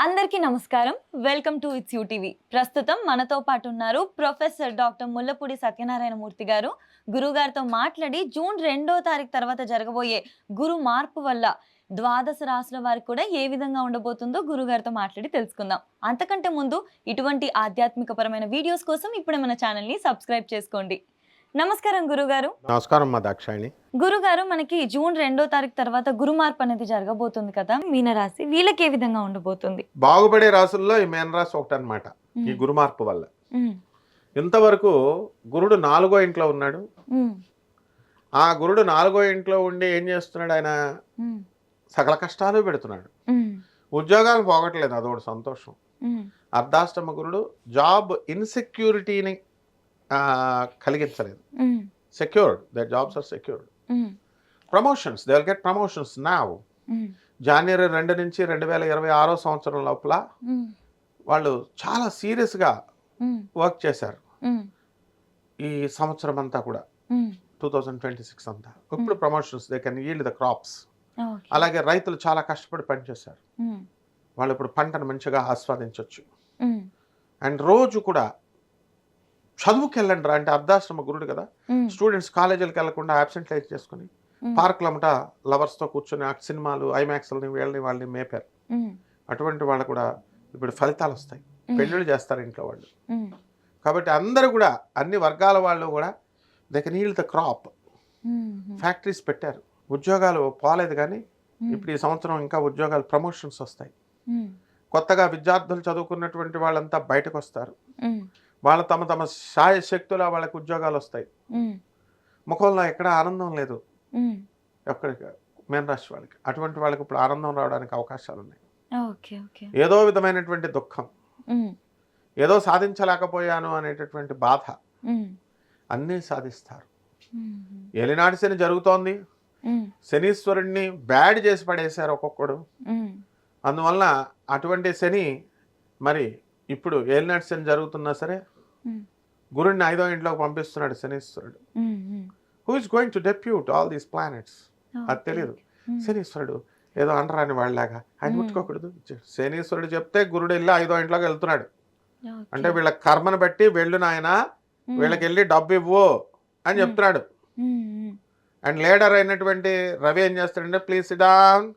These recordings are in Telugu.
అందరికీ నమస్కారం. Welcome to it's you TV. ప్రస్తుతం మనతో పాటు ఉన్నారు ప్రొఫెసర్ డాక్టర్ ముల్లపూడి సత్యనారాయణ మూర్తి గారు. గురుగారితో మాట్లాడి జూన్ 2వ తారీఖు తర్వాత జరగబోయే గురు మార్పు వల్ల ద్వాదశ రాశుల వారికి కూడా ఏ విధంగా ఉండబోతుందో గురుగారితో మాట్లాడి తెలుసుకుందాం. అంతకంటే ముందు ఇటువంటి ఆధ్యాత్మికపరమైన వీడియోస్ కోసం ఇప్పుడే మన ఛానల్‌ని సబ్స్క్రైబ్ చేసుకోండి. నమస్కారం గురుగారు. నమస్కారం మా దాక్షాయిని. గురుగారు, మనకి జూన్ 2వ తారీఖు తర్వాత గురు మార్పు అనేది జరగబోతుంది కదా, మీనరాశి వీళ్ళకి ఏ విధంగా ఉండబోతుంది? బాగుపడే రాసుల్లో ఈ మీనరాశి ఒకటి అనమాట. ఈ గురు మార్పు వల్ల ఇంతవరకు గురుడు 4వ ఇంట్లో ఉన్నాడు. ఆ గురుడు 4వ ఇంట్లో ఉండి ఏం చేస్తున్నాడు? ఆయన సకల కష్టాలు పెడుతున్నాడు. ఉద్యోగాలు పోగట్లేదు, అదొకటి సంతోషం. అర్ధాష్టమ గురుడు జాబ్ ఇన్సెక్యూరిటీని కలిగించలేదు. Secured, their jobs are secured. Promotions, they will get promotions now. జనవరి 2 నుంచి 2026 సంవత్సరం లోపల వాళ్ళు చాలా సీరియస్గా వర్క్ చేశారు. ఈ సంవత్సరం అంతా కూడా 2026 అంతా ఇప్పుడు promotions, they can yield the crops. అలాగే రైతులు చాలా కష్టపడి పనిచేశారు. వాళ్ళు ఇప్పుడు పంటను మంచిగా ఆస్వాదించవచ్చు. అండ్ రోజు కూడా చదువుకి వెళ్ళండి రా అంటే, అర్ధాశ్రమ గురుడు కదా, స్టూడెంట్స్ కాలేజీలకు వెళ్లకుండా అబ్సెంట్ లైఫ్ చేసుకుని పార్కులమ్మట లవర్స్తో కూర్చొని సినిమాలు ఐమాక్స్లని వీళ్ళని వాళ్ళని మేపారు. అటువంటి వాళ్ళు కూడా ఇప్పుడు ఫలితాలు వస్తాయి, పెళ్ళిళ్ళు చేస్తారు ఇంట్లో వాళ్ళు. కాబట్టి అందరూ కూడా అన్ని వర్గాల వాళ్ళు కూడా they can yield the crop. Factories పెట్టారు, ఉద్యోగాలు పోలేదు కానీ ఇప్పుడు ఈ సంవత్సరం ఇంకా ఉద్యోగాలు ప్రమోషన్స్ వస్తాయి. కొత్తగా విద్యార్థులు చదువుకున్నటువంటి వాళ్ళంతా బయటకు వస్తారు. వాళ్ళు తమ తమ శక్తుల వాళ్ళకి ఉద్యోగాలు వస్తాయి. ముఖంలో ఎక్కడ ఆనందం లేదు ఎక్కడికి మీనరాశి వాళ్ళకి. అటువంటి వాళ్ళకి ఇప్పుడు ఆనందం రావడానికి అవకాశాలు ఉన్నాయి. ఏదో విధమైనటువంటి దుఃఖం, ఏదో సాధించలేకపోయాను అనేటటువంటి బాధ అన్నీ సాధిస్తారు. ఏలినాటి శని జరుగుతోంది. శనీశ్వరుడిని బ్యాడ్ చేసి పడేశారు ఒక్కొక్కడు. అందువలన అటువంటి శని మరి ఇప్పుడు ఏలినాటి శని జరుగుతున్నా సరే గురుడిని 5వ ఇంట్లోకి పంపిస్తున్నాడు శనీశ్వరుడు. Who is going to depute all these planets అది తెలియదు. శనీశ్వరుడు ఏదో అంటరాని వాళ్ళలాగా ఆయన ముట్టుకోకూడదు. శనీశ్వరుడు చెప్తే గురుడు వెళ్ళి 5వ ఇంట్లోకి వెళ్తున్నాడు. అంటే వీళ్ళ కర్మను బట్టి వెళ్ళు నాయన, వీళ్ళకి వెళ్ళి డబ్బు ఇవ్వు అని చెప్తున్నాడు. అండ్ లీడర్ అయినటువంటి రవి ఏం చేస్తాడంటే, ప్లీజ్ సిట్ డౌన్,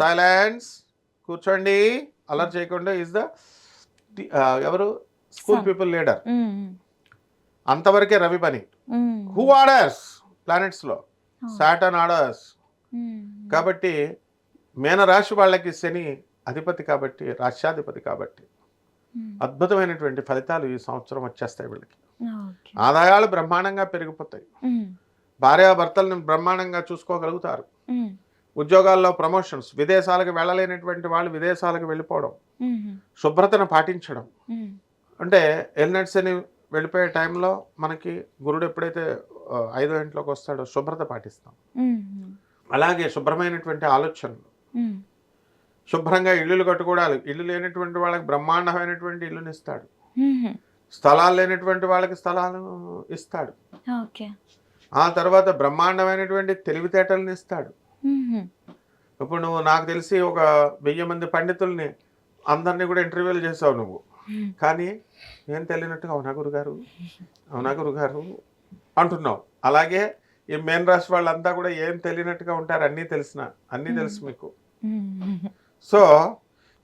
సైలెన్స్, కూర్చోండి, అలర్ట్ చేయకుండా, ఈజ్ ద ఎవరు స్కూల్ పీపుల్ లీడర్. అంతవరకే రవి పని. హూ ఆర్డర్స్ ప్లానెట్స్ లో? Saturn orders. కాబట్టి మీనరాశి వాళ్ళకి శని అధిపతి కాబట్టి, రాష్ట్రాధిపతి కాబట్టి అద్భుతమైనటువంటి ఫలితాలు ఈ సంవత్సరం వచ్చేస్తాయి. వీళ్ళకి ఆదాయాలు బ్రహ్మాండంగా పెరిగిపోతాయి. భార్యాభర్తలను బ్రహ్మాండంగా చూసుకోగలుగుతారు. ఉద్యోగాల్లో ప్రమోషన్స్, విదేశాలకు వెళ్ళలేనటువంటి వాళ్ళు విదేశాలకు వెళ్ళిపోవడం, శుభ్రతను పాటించడం. అంటే ఎల్నెట్స్ అని వెళ్ళిపోయే టైంలో మనకి గురుడు ఎప్పుడైతే 5వ ఇంట్లోకి వస్తాడో శుభ్రత పాటిస్తాం. అలాగే శుభ్రమైనటువంటి ఆలోచనలు, శుభ్రంగా ఇల్లులు కట్టుకోవడాలు. ఇల్లు లేనటువంటి వాళ్ళకి బ్రహ్మాండమైనటువంటి ఇల్లుని ఇస్తాడు. స్థలాలు లేనటువంటి వాళ్ళకి స్థలాలు ఇస్తాడు. ఆ తర్వాత బ్రహ్మాండమైనటువంటి తెలివితేటలను ఇస్తాడు. ఇప్పుడు నువ్వు నాకు తెలిసి ఒక 1000 మంది పండితుల్ని అందరినీ కూడా ఇంటర్వ్యూలు చేసావు నువ్వు, కానీ ఏం తెలియనట్టుగా అవునా గురుగారు, అవునా గురుగారు అంటున్నావు. అలాగే ఈ మీనరాశి వాళ్ళంతా కూడా ఏం తెలియనట్టుగా ఉంటారు, అన్నీ తెలుసు మీకు. సో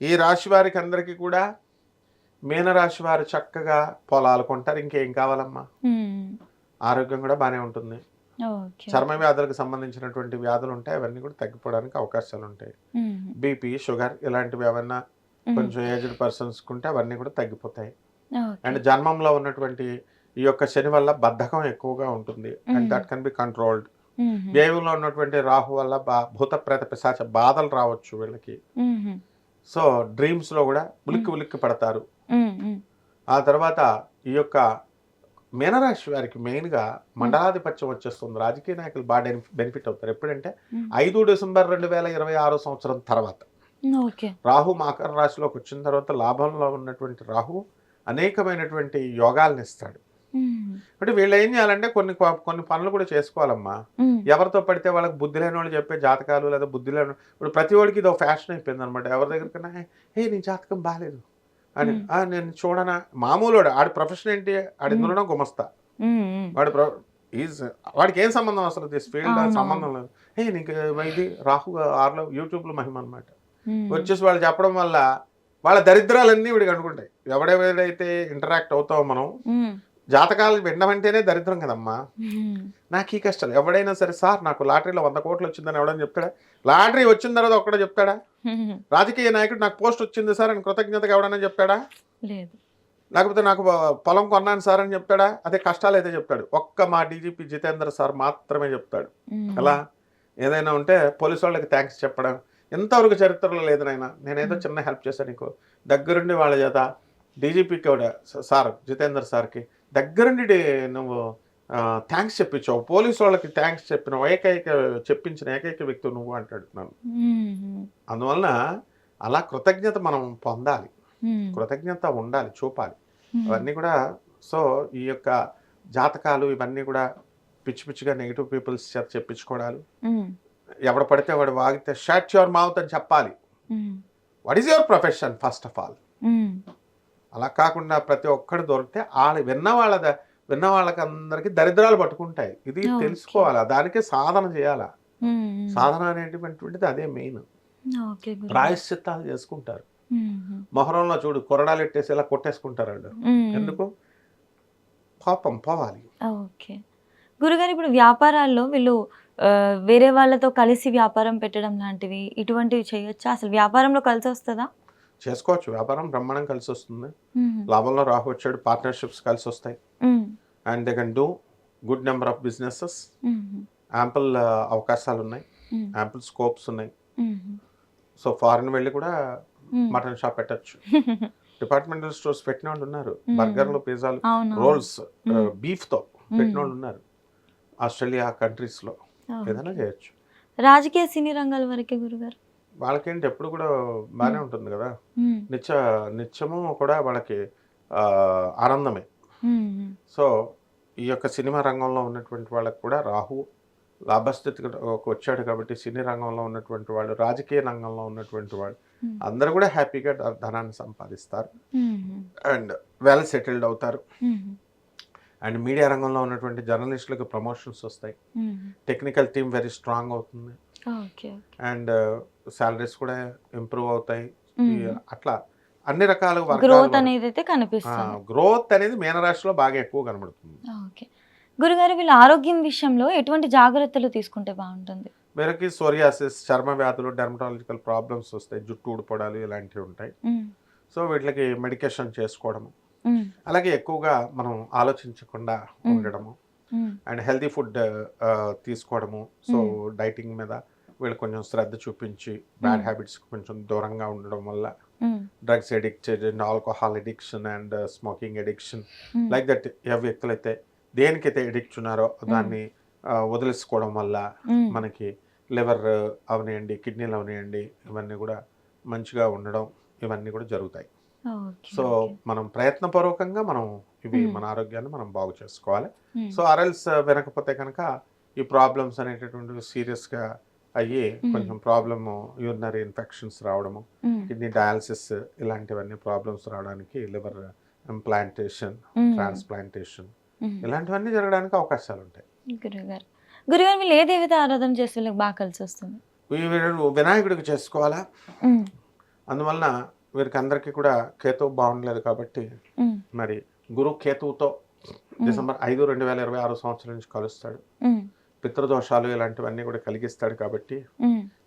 ఈ రాశి వారికి అందరికీ కూడా, మీనరాశి వారు చక్కగా పొలాలు కొంటారు. ఇంకేం కావాలమ్మా? ఆరోగ్యం కూడా బాగానే ఉంటుంది. చర్మ వ్యాధులకు సంబంధించినటువంటి వ్యాధులు ఉంటాయి, అవన్నీ కూడా తగ్గిపోవడానికి అవకాశాలు ఉంటాయి. బీపీ, షుగర్ ఇలాంటివి ఏమన్నా కొంచెం ఏజ్డ్ పర్సన్స్ ఉంటే అవన్నీ కూడా తగ్గిపోతాయి. అండ్ జన్మంలో ఉన్నటువంటి ఈ యొక్క శని వల్ల బద్ధకం ఎక్కువగా ఉంటుంది, and that can be controlled. వ్యయంలో ఉన్నటువంటి రాహు వల్ల భూత ప్రేత పిశాచ బాధలు రావచ్చు వీళ్ళకి. సో డ్రీమ్స్ లో కూడా ఉలిక్కి పడతారు. ఆ తర్వాత ఈ యొక్క మీనరాశి వారికి మెయిన్గా మండలాధిపత్యం వచ్చేస్తుంది. రాజకీయ నాయకులు బాగా బెనిఫిట్ అవుతారు. ఎప్పుడంటే 5 డిసెంబర్ 2026 సంవత్సరం తర్వాత. రాహు మకర రాశిలోకి వచ్చిన తర్వాత లాభంలో ఉన్నటువంటి రాహు అనేకమైనటువంటి యోగాలను ఇస్తాడు. అంటే వీళ్ళు ఏం చేయాలంటే కొన్ని పనులు కూడా చేసుకోవాలమ్మా. ఎవరితో పడితే వాళ్ళకి బుద్ధి లేని వాళ్ళు చెప్పే జాతకాలు లేదా బుద్ధి లేని ఇప్పుడు ప్రతి వాడికి ఇది ఒక ఫ్యాషన్ అయిపోయింది అనమాట. ఎవరి దగ్గరికన్నా నీ జాతకం బాగాలేదు అని నేను చూడనా మామూలు ఆడి ప్రొఫెషన్ ఏంటి ఆడి ఇందులోనే గుమస్తా వాడి వాడికి ఏం సంబంధం అసలు దిస్ ఫీల్డ్ సంబంధం లేదు. నీకు ఇది రాహు 6లో యూట్యూబ్లో మహిమ అనమాట. వచ్చేసి వాళ్ళు చెప్పడం వల్ల వాళ్ళ దరిద్రాలన్నీ వీడికి అనుకుంటాయి. ఎవడెవడైతే ఇంటరాక్ట్ అవుతామో మనం జాతకాలు వినమంటేనే దరిద్రం కదమ్మా. నాకు ఈ కష్టాలు ఎవడైనా సరే సార్ నాకు లాటరీలో 100 కోట్లు వచ్చిందని ఎవడని చెప్తాడా? లాటరీ వచ్చిన తర్వాత ఒక్కడే చెప్తాడా? రాజకీయ నాయకుడు నాకు పోస్ట్ వచ్చింది సార్ అని కృతజ్ఞతగా ఎవడన్నా చెప్తాడా? లేదు. లేకపోతే నాకు పొలం కొన్నాను సార్ అని చెప్తాడా? అదే కష్టాలు అయితే చెప్తాడు. ఒక్క మా డీజీపీ జితేంద్ర సార్ మాత్రమే చెప్తాడు. ఎలా ఏదైనా ఉంటే పోలీసు వాళ్ళకి థ్యాంక్స్ చెప్పడం ఎంతవరకు చరిత్రలో లేదు నాయన. నేనేదో చిన్న హెల్ప్ చేశాను నీకు దగ్గరుండి వాళ్ళ చేత డీజీపీకి కూడా సార్ జితేంద్ర సార్కి దగ్గరుండి నువ్వు థ్యాంక్స్ చెప్పించావు, పోలీసు వాళ్ళకి థ్యాంక్స్ చెప్పిన చెప్పించిన ఏకైక వ్యక్తి నువ్వు అంటాడు నన్ను. అందువలన అలా కృతజ్ఞత మనం పొందాలి, కృతజ్ఞత ఉండాలి, చూపాలి అవన్నీ కూడా. సో ఈ యొక్క జాతకాలు ఇవన్నీ కూడా పిచ్చి పిచ్చిగా నెగిటివ్ పీపుల్స్ చేత చెప్పించుకోవడాలు, ఎవడ పడితే వాడు వాగితే షట్ యువర్ మౌత్ అని చెప్పాలి. What is your profession first of all. అలా కాకుండా ప్రతి ఒక్కడు దొరికితే విన్న వాళ్ళకి అందరికి దరిద్రాలు పట్టుకుంటాయి. ఇది తెలుసుకోవాలా, దానికే సాధన చేయాలా. సాధన అనేటువంటిది అదే మెయిన్. ప్రాయశ్చిత్తాలు చేసుకుంటారు. మొహరంలో చూడు కొరడాలు ఎట్టేసి ఇలా కొట్టేసుకుంటారు వాళ్ళు. ఎందుకు? పాపం పోవాలి. గురుగారు ఇప్పుడు వ్యాపారాల్లో వీళ్ళు వేరే వాళ్ళతో కలిసి వ్యాపారం పెట్టడం లాంటివి ఇటువంటివి చేయొచ్చా? అసలు వ్యాపారంలో కలిసి వస్తుందా? చేసుకోవచ్చు. వ్యాపారం బ్రహ్మాండం కలిసి వస్తుంది. లాభంలో రాహు వచ్చాడు, పార్ట్నర్షిప్స్ కలిసి వస్తాయి. And they can do good number of businesses. Ample అవకాశాలు ఉన్నాయి, యాంపుల్ స్కోప్స్ ఉన్నాయి. సో ఫారిన్ వెళ్ళి కూడా మటన్ షాప్ పెట్టచ్చు. డిపార్ట్మెంటల్ స్టోర్స్ పెట్టిన వాళ్ళు ఉన్నారు. బర్గర్లు, పిజ్జాలు, రోల్స్ బీఫ్ తో పెట్టిన వాళ్ళు ఉన్నారు. ఆస్ట్రేలియా కంట్రీస్ లో ఏదైనా చేయొచ్చు. రాజకీయ సినీ రంగాల వరకే గురుగారు వాళ్ళకేంటి ఎప్పుడు కూడా బాగానే ఉంటుంది కదా. నిత్యము కూడా వాళ్ళకి ఆనందమే. సో ఈ యొక్క సినిమా రంగంలో ఉన్నటువంటి వాళ్ళకి కూడా రాహు లాభస్థితికి వచ్చాడు కాబట్టి సినీ రంగంలో ఉన్నటువంటి వాళ్ళు, రాజకీయ రంగంలో ఉన్నటువంటి వాళ్ళు అందరూ కూడా హ్యాపీగా ధనాన్ని సంపాదిస్తారు అండ్ వెల్ సెటిల్డ్ అవుతారు. అండ్ మీడియా రంగంలో ఉన్నటువంటి జర్నలిస్టులకు ప్రమోషన్స్ వస్తాయి. టెక్నికల్ టీమ్ వెరీ స్ట్రాంగ్ అవుతుంది. అండ్ సాలరీస్ కూడా ఇంప్రూవ్ అవుతాయి. అట్లా అన్ని రకాల గ్రోత్ అనేది అయితే కనిపిస్తుంది. గ్రోత్ అనేది మీనరాశిలో బాగా ఎక్కువ కనబడుతుంది. గురుగారు వీళ్ళ ఆరోగ్యం విషయంలో ఎటువంటి జాగ్రత్తలు తీసుకుంటే బాగుంటుంది? వీళ్ళకి సోరియాసిస్, చర్మ వ్యాధులు, డెర్మటాలజికల్ ప్రాబ్లమ్స్ వస్తాయి, జుట్టు ఊడిపోవడాలు ఇలాంటివి ఉంటాయి. సో వీటికి మెడికేషన్ చేసుకోవడము, అలాగే ఎక్కువగా మనం ఆలోచించకుండా ఉండడము అండ్ హెల్తీ ఫుడ్ తీసుకోవడము. సో డైటింగ్ మీద వీళ్ళు కొంచెం శ్రద్ధ చూపించి బ్యాడ్ హ్యాబిట్స్ కొంచెం దూరంగా ఉండడం వల్ల drugs addiction, alcohol addiction and smoking addiction like that ఏ వ్యక్తులైతే దేనికైతే అడిక్ట్ ఉన్నారో దాన్ని వదిలేసుకోవడం వల్ల మనకి లివర్ అవనియండి, కిడ్నీలు అవనియండి, ఇవన్నీ కూడా మంచిగా ఉండడం ఇవన్నీ కూడా జరుగుతాయి. సో మనం ప్రయత్నపూర్వకంగా మనం ఇవి మన ఆరోగ్యాన్ని మనం బాగు చేసుకోవాలి. సో ఆర్ఎల్స్ వినకపోతే కనుక ఈ ప్రాబ్లమ్స్ అనేటటువంటివి సీరియస్గా అయ్యి కొంచెం ప్రాబ్లమ్ యూరినరీ ఇన్ఫెక్షన్స్ రావడము, కిడ్నీ డయాలసిస్ ఇలాంటివన్నీ ప్రాబ్లమ్స్ రావడానికి, లివర్ ఇంప్లాంటేషన్, ట్రాన్స్ప్లాంటేషన్ ఇలాంటివన్నీ జరగడానికి అవకాశాలు ఉంటాయి. గురుగారు వీళ్ళు ఏ దేవత ఆరాధన చేస్తే వీళ్ళకి బాగా కలిసి వస్తుంది? వినాయకుడికి చేసుకోవాలా. అందువలన వీరికి అందరికీ కూడా కేతువు బాగుండలేదు కాబట్టి మరి గురు కేతువుతో డిసెంబర్ 5, 2026 సంవత్సరం నుంచి కలుస్తాడు. పితృదోషాలు ఇలాంటివన్నీ కూడా కలిగిస్తాడు కాబట్టి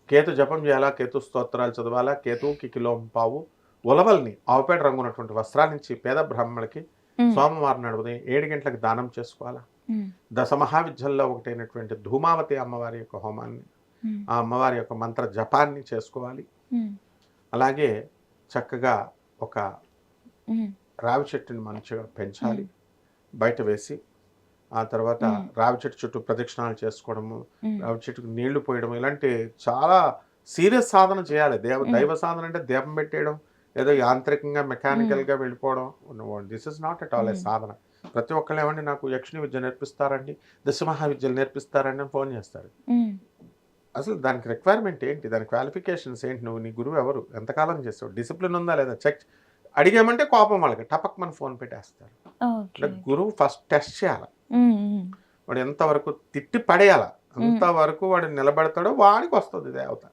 కేతు జపం చేయాలా, కేతు స్తోత్రాలు చదవాలా. కేతువుకి కిలోంపావు ఉలవల్ని ఆవుపేట రంగు ఉన్నటువంటి వస్త్రాల నుంచి పేద బ్రాహ్మణులకి సోమవారం నడుపుని 7 గంటలకు దానం చేసుకోవాలా. దశమహావిద్యల్లో ఒకటైనటువంటి ధూమావతి అమ్మవారి యొక్క హోమాన్ని, ఆ అమ్మవారి యొక్క మంత్ర జపాన్ని చేసుకోవాలి. అలాగే చక్కగా ఒక రావి చెట్టుని మంచిగా పెంచాలి, బయట వేసి ఆ తర్వాత రావి చెట్టు చుట్టూ ప్రదక్షిణాలు చేసుకోవడము, రావి చెట్టుకు నీళ్లు పోయడం, ఇలాంటి చాలా సీరియస్ సాధన చేయాలి. దైవ సాధన అంటే దీపం పెట్టేయడం, ఏదో యాంత్రికంగా మెకానికల్గా వెళ్ళిపోవడం, this is not at all a సాధన. ప్రతి ఒక్కళ్ళు ఏమండి నాకు యక్షిణి విద్య నేర్పిస్తారండి, దశమహా విద్యలు నేర్పిస్తారండి అని ఫోన్ చేస్తారు. అసలు దానికి రిక్వైర్మెంట్ ఏంటి, దాని క్వాలిఫికేషన్స్ ఏంటి, నువ్వు నీ గురువు ఎవరు, ఎంతకాలం చేస్తావు, డిసిప్లిన్ ఉందా లేదా చెక్ అడిగామంటే కోపం వాళ్ళకి టపక్ మన ఫోన్ పెట్టేస్తారు. అంటే గురువు ఫస్ట్ టెస్ట్ చేయాలి, వాడు ఎంతవరకు తిట్టి పడేయాల, అంతవరకు వాడు నిలబడతాడో వాడికి వస్తుంది దేవత.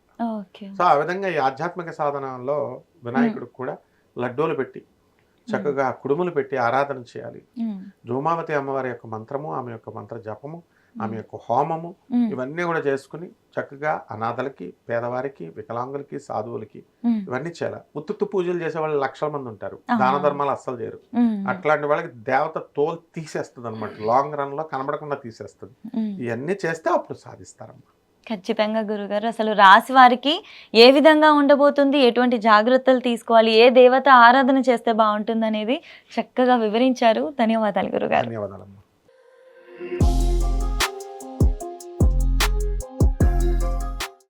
సో ఆ విధంగా ఈ ఆధ్యాత్మిక సాధనంలో వినాయకుడికి కూడా లడ్డూలు పెట్టి చక్కగా కుడుములు పెట్టి ఆరాధన చేయాలి. ధూమావతి అమ్మవారి యొక్క మంత్రము, ఆమె యొక్క మంత్ర జపము, ఆమె యొక్క హోమము ఇవన్నీ కూడా చేసుకుని చక్కగా అనాథలకి, పేదవారికి, వికలాంగులకి, సాధువులకి ఇవన్నీ చేయాలి. ఉత్తుత్తు పూజలు చేసే వాళ్ళు లక్షల మంది ఉంటారు, దాన ధర్మాలు అస్సలు చేయరు. అట్లాంటి వాళ్ళకి దేవత తోలు తీసేస్తుంది అనమాట, లాంగ్ రన్ లో కనబడకుండా తీసేస్తుంది. ఇవన్నీ చేస్తే అప్పుడు సాధిస్తారమ్మా. ఖచ్చితంగా గురుగారు, అసలు రాశి వారికి ఏ విధంగా ఉండబోతుంది, ఎటువంటి జాగ్రత్తలు తీసుకోవాలి, ఏ దేవత ఆరాధన చేస్తే బాగుంటుంది అనేది చక్కగా వివరించారు. ధన్యవాదాలు గురుగారు. ధన్యవాదాలమ్మా.